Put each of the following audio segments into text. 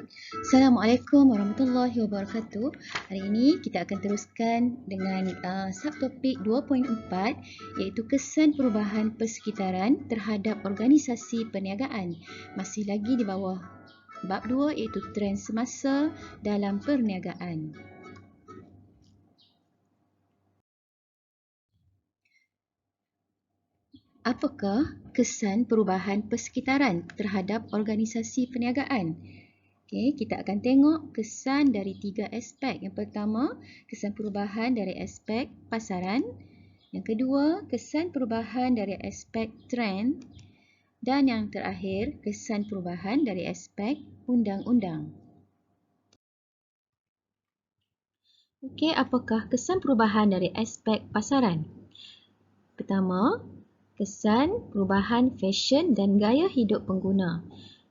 Assalamualaikum warahmatullahi wabarakatuh. Hari ini kita akan teruskan dengan subtopik 2.4 iaitu kesan perubahan persekitaran terhadap organisasi perniagaan. Masih lagi di bawah bab 2 iaitu trend semasa dalam perniagaan. Apakah kesan perubahan persekitaran terhadap organisasi perniagaan? Okay, kita akan tengok kesan dari 3 aspek. Yang pertama, kesan perubahan dari aspek pasaran. Yang kedua, kesan perubahan dari aspek trend. Dan yang terakhir, kesan perubahan dari aspek undang-undang. Okey, apakah kesan perubahan dari aspek pasaran? Pertama, kesan perubahan fashion dan gaya hidup pengguna.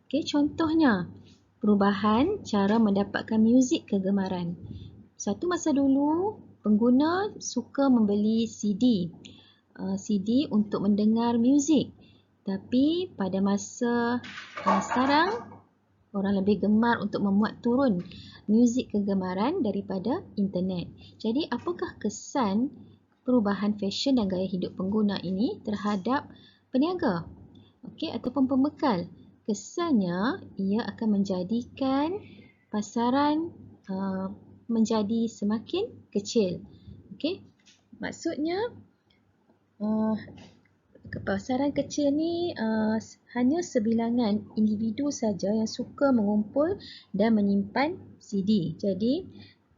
Okey, contohnya, perubahan cara mendapatkan muzik kegemaran. Satu masa dulu, pengguna suka membeli CD untuk mendengar muzik. Tapi pada masa sekarang, orang lebih gemar untuk memuat turun muzik kegemaran daripada internet. Jadi, apakah kesan perubahan fashion dan gaya hidup pengguna ini terhadap peniaga? Okey, ataupun pembekal? Kesannya, ia akan menjadikan pasaran menjadi semakin kecil. Okey, maksudnya pasaran kecil ni hanya sebilangan individu saja yang suka mengumpul dan menyimpan CD. Jadi,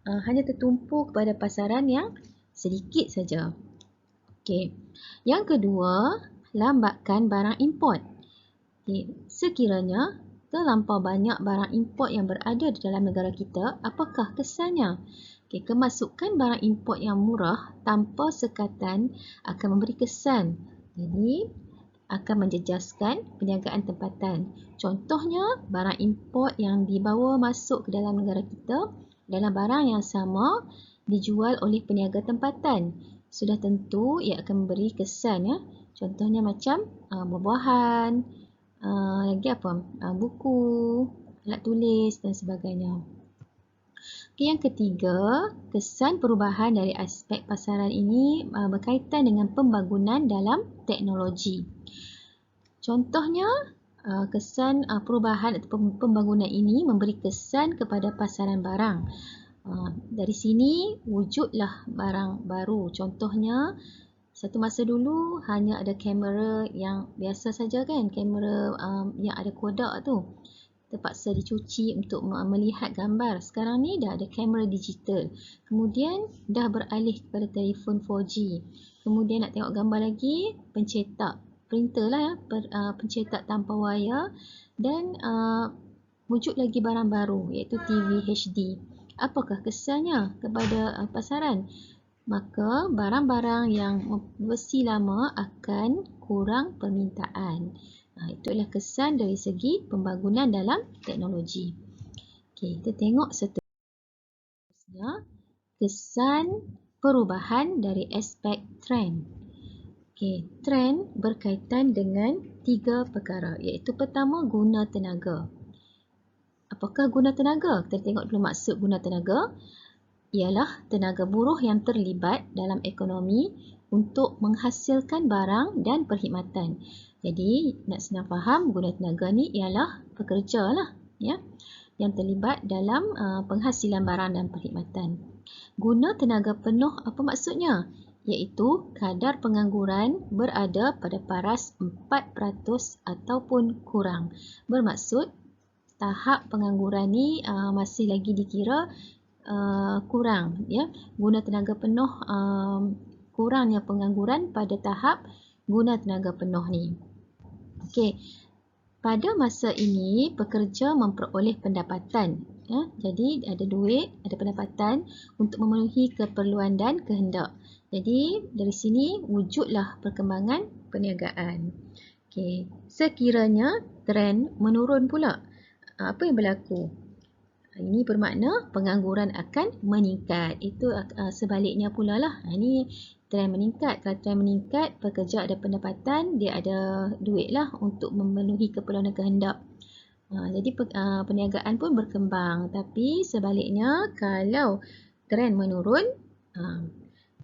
hanya tertumpu kepada pasaran yang sedikit saja. Okey, yang kedua, lambatkan barang import. Okay. Sekiranya terlampau banyak barang import yang berada di dalam negara kita, apakah kesannya? Okay. Kemasukan barang import yang murah tanpa sekatan akan memberi kesan. Jadi, akan menjejaskan perniagaan tempatan. Contohnya, barang import yang dibawa masuk ke dalam negara kita dalam barang yang sama dijual oleh peniaga tempatan. Sudah tentu ia akan memberi kesan, ya. Contohnya macam buah-buahan, lagi apa? Buku, alat tulis dan sebagainya. Okay, yang ketiga, kesan perubahan dari aspek pasaran ini berkaitan dengan pembangunan dalam teknologi. Contohnya, kesan perubahan atau pembangunan ini memberi kesan kepada pasaran barang. Dari sini wujudlah barang baru. Contohnya, satu masa dulu hanya ada kamera yang biasa saja kan, kamera yang ada kodak tu. Terpaksa dicuci untuk melihat gambar. Sekarang ni dah ada kamera digital. Kemudian dah beralih kepada telefon 4G. Kemudian nak tengok gambar lagi, pencetak, printer lah ya, pencetak tanpa wayar. Dan wujud lagi barang baru iaitu TV HD. Apakah kesannya kepada pasaran? Maka barang-barang yang versi lama akan kurang permintaan. Itulah kesan dari segi pembangunan dalam teknologi. Okey, kita tengok seterusnya, kesan perubahan dari aspek trend. Okey, trend berkaitan dengan 3 perkara, iaitu pertama, guna tenaga. Apakah guna tenaga? Kita tengok dulu maksud guna tenaga. Ialah tenaga buruh yang terlibat dalam ekonomi untuk menghasilkan barang dan perkhidmatan. Jadi, nak senang faham, guna tenaga ni ialah pekerja lah, ya, yang terlibat dalam penghasilan barang dan perkhidmatan. Guna tenaga penuh apa maksudnya? Iaitu kadar pengangguran berada pada paras 4% ataupun kurang. Bermaksud, tahap pengangguran ni masih lagi dikira kurang, ya. Guna tenaga penuh, kurangnya pengangguran pada tahap guna tenaga penuh ni. Okey, pada masa ini pekerja memperoleh pendapatan, ya. Jadi ada duit, ada pendapatan untuk memenuhi keperluan dan kehendak. Jadi dari sini wujudlah perkembangan perniagaan. Okey, sekiranya trend menurun pula, apa yang berlaku? Ini bermakna pengangguran akan meningkat. Itu sebaliknya pula lah. Ini trend meningkat. Kalau trend meningkat, pekerja ada pendapatan, dia ada duit lah untuk memenuhi keperluan dan kehendak. Jadi perniagaan pun berkembang. Tapi sebaliknya, kalau trend menurun,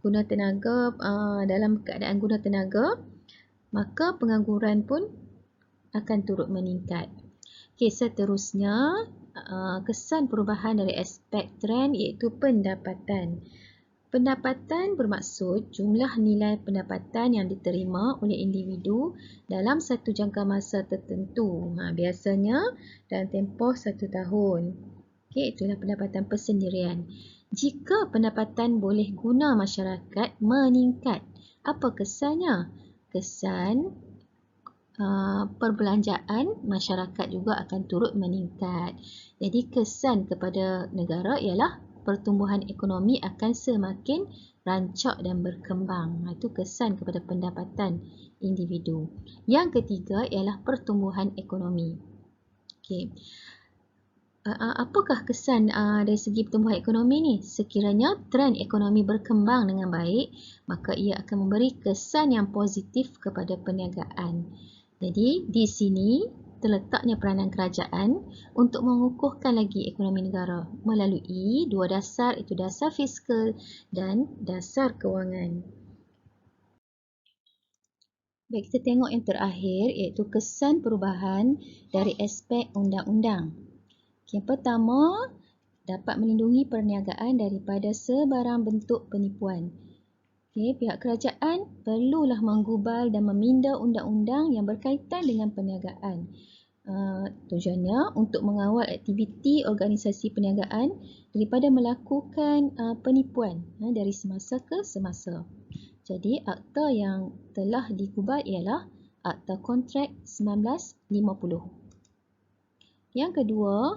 guna tenaga dalam keadaan guna tenaga, maka pengangguran pun akan turut meningkat. Okey, seterusnya kesan perubahan dari aspek trend iaitu pendapatan. Pendapatan bermaksud jumlah nilai pendapatan yang diterima oleh individu dalam satu jangka masa tertentu. Biasanya dalam tempoh 1 tahun. Okey, itulah pendapatan persendirian. Jika pendapatan boleh guna masyarakat meningkat, apa kesannya? Kesan perbelanjaan masyarakat juga akan turut meningkat. Jadi kesan kepada negara ialah pertumbuhan ekonomi akan semakin rancak dan berkembang. Itu kesan kepada pendapatan individu. Yang ketiga ialah pertumbuhan ekonomi. Okey. Apakah kesan dari segi pertumbuhan ekonomi ni? Sekiranya trend ekonomi berkembang dengan baik, maka ia akan memberi kesan yang positif kepada perniagaan. Jadi di sini terletaknya peranan kerajaan untuk mengukuhkan lagi ekonomi negara melalui dua dasar, itu dasar fiskal dan dasar kewangan. Baik, kita tengok yang terakhir iaitu kesan perubahan dari aspek undang-undang. Yang pertama, dapat melindungi perniagaan daripada sebarang bentuk penipuan. Pihak kerajaan perlulah menggubal dan meminda undang-undang yang berkaitan dengan perniagaan. Tujuannya untuk mengawal aktiviti organisasi perniagaan daripada melakukan penipuan dari semasa ke semasa. Jadi akta yang telah digubal ialah Akta Kontrak 1950. Yang kedua,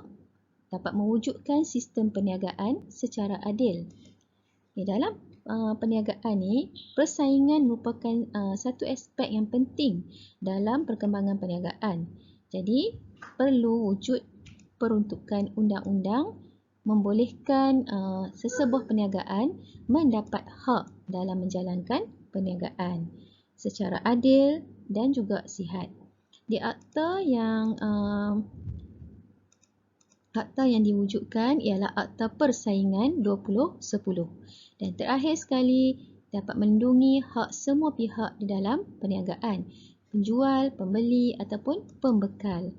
dapat mewujudkan sistem perniagaan secara adil. Dalam perniagaan ni, persaingan merupakan satu aspek yang penting dalam perkembangan perniagaan. Jadi, perlu wujud peruntukan undang-undang membolehkan sesebuah perniagaan mendapat hak dalam menjalankan perniagaan secara adil dan juga sihat. Di akta yang diwujudkan ialah Akta Persaingan 2010. Dan terakhir sekali, dapat melindungi hak semua pihak di dalam perniagaan, penjual, pembeli ataupun pembekal.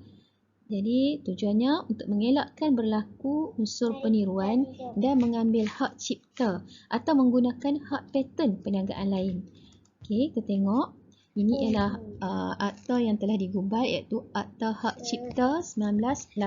Jadi tujuannya untuk mengelakkan berlaku unsur peniruan dan mengambil hak cipta atau menggunakan hak paten perniagaan lain. Okey, kita tengok. Ini ialah akta yang telah digubal iaitu Akta Hak Cipta 1987.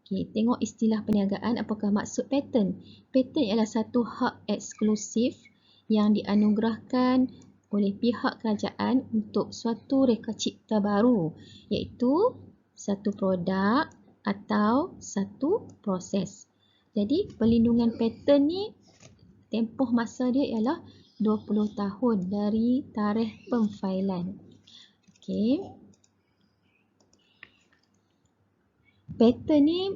Okey, tengok istilah perniagaan, apakah maksud paten? Paten ialah satu hak eksklusif yang dianugerahkan oleh pihak kerajaan untuk suatu reka cipta baru, iaitu satu produk atau satu proses. Jadi, perlindungan paten ni tempoh masa dia ialah 20 tahun dari tarikh pemfailan. Okey. Paten ni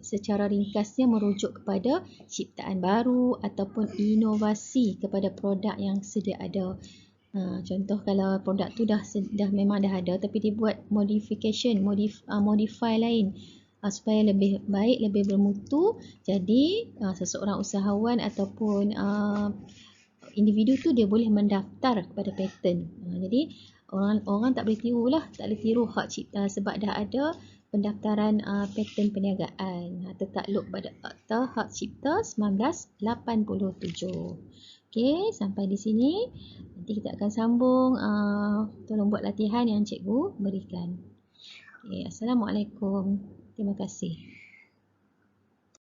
secara ringkasnya merujuk kepada ciptaan baru ataupun inovasi kepada produk yang sedia ada. Contoh kalau produk tu dah memang dah ada tapi dibuat modification, modify lain supaya lebih baik, lebih bermutu. Jadi seseorang usahawan ataupun individu tu dia boleh mendaftar kepada paten. Jadi orang tak boleh tiru lah, tak boleh tiru hak cipta sebab dah ada pendaftaran paten perniagaan tertakluk pada Akta Hak Cipta 1987. Okey, sampai di sini. Nanti kita akan sambung. Tolong buat latihan yang cikgu berikan. Okay, Assalamualaikum. Terima kasih.